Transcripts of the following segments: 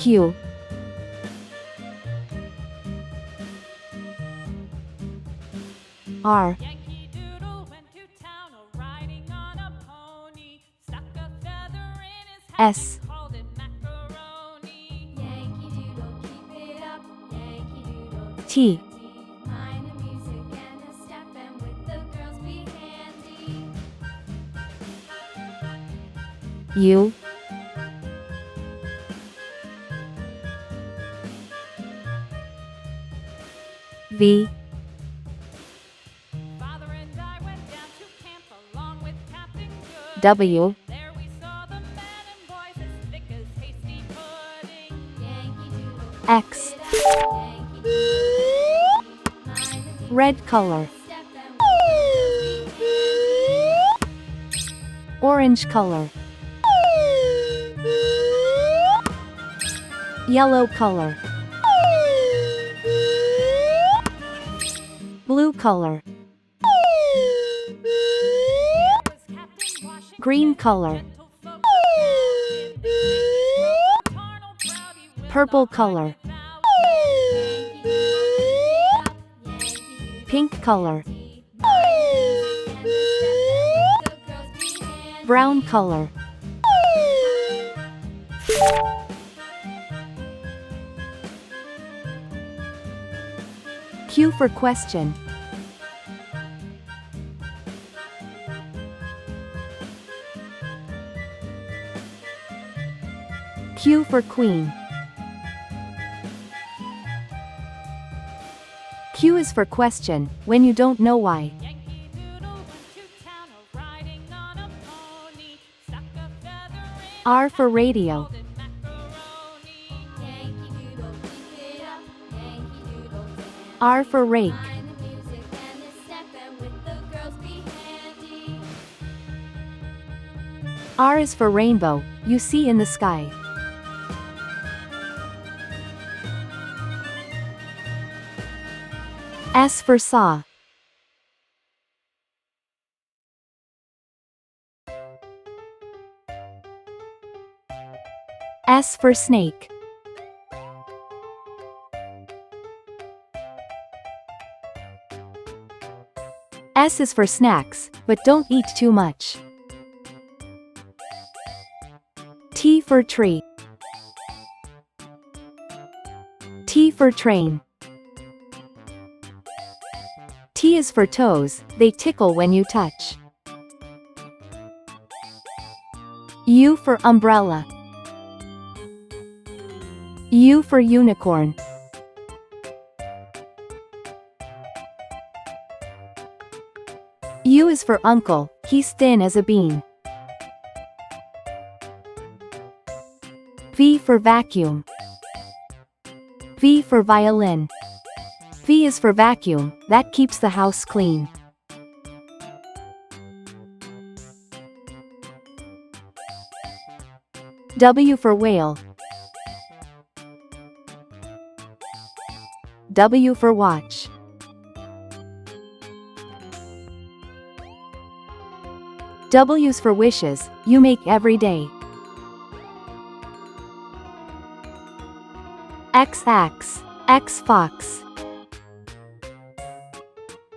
Q. R. Yankee Doodle went to town riding on a pony. Stuck a feather in his hat S. and called it macaroni. Yankee Doodle, keep it up. Yankee Doodle, T. mind the music and a step, and with the girls be handy. U. V. Father and I went down to camp along with Captain Good. W. There we saw the men and boys as thick as hasty pudding. Yankee Doodle, X. Yankee Doodle, mind the music Red color. step, and with the girls be handy. Orange color. Yellow color. Blue color. Was Captain Washington, Green color. gentle folk who lived in Arnold Rowdy with Purple the color. Yankee Doodle, Yankee Doodle, Pink color. mind the music and a step, and with the girls be handy. Brown color. Q for question. Q for queen. Q is for question, when you don't know why. Yankee Doodle went to town riding on a pony. Stuck a feather in R for radio. called it macaroni. Yankee Doodle, keep it up. Yankee Doodle, dance. R for rake. Mind the music and the step, and with the girls be handy. R is for rainbow, you see in the sky. S for saw. S for snake. S is for snacks, but don't eat too much. T for tree. T for train. T is for toes, they tickle when you touch. U for umbrella. U for unicorn. U is for uncle, he's thin as a bean. V for vacuum. V for violin. V is for vacuum, that keeps the house clean. W for whale. W for watch. W's for wishes, you make every day. X axe, X fox.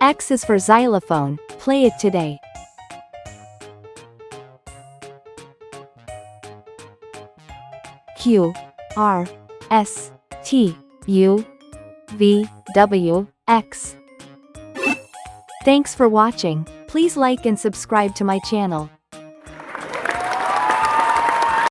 X is for xylophone, play it today. Q, R, S, T, U, V, W, X. Thanks for watching, please like and subscribe to my channel.